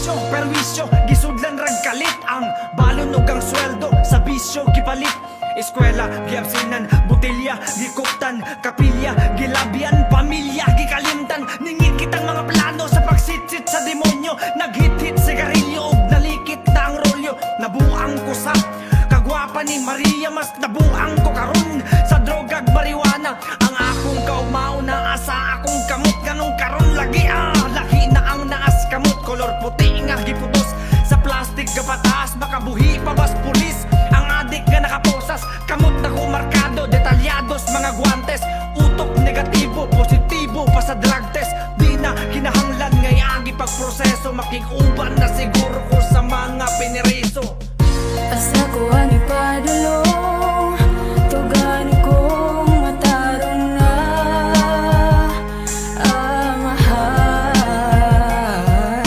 bisyo, perwisyo, gisudlan rag kalit. Ang balon ug ang sweldo sa bisyo gipalit. Eskwela, giabsinan, botelya, gikuptan, kapilya, gilabian, pamilya, gikalimtan. Ningit kitang mga plano sa pagsitsit sa demonyo. Naghit-hit sigarilyo ug nalikit na ang rolyo. Nabuang ko sa kagwapa ni Maria, mas nabuang ko karon sa drogag marijuana. Ang akong kaugmao na asa akong kamot ganong karon lagi laki na ang naas kamot. Kolor puti nga giputos sa plastic gapataas, makabuhi pa bas pulis. Ang adik nga nakaposas, kamot na kumarkado, detalyados mga guantes. Utok negatibo, positibo pa sa drug test. Di na kinahanglan ngay agi pagproseso, makikuban na siguro ko sa mga piniriso. Asa ko ang ipado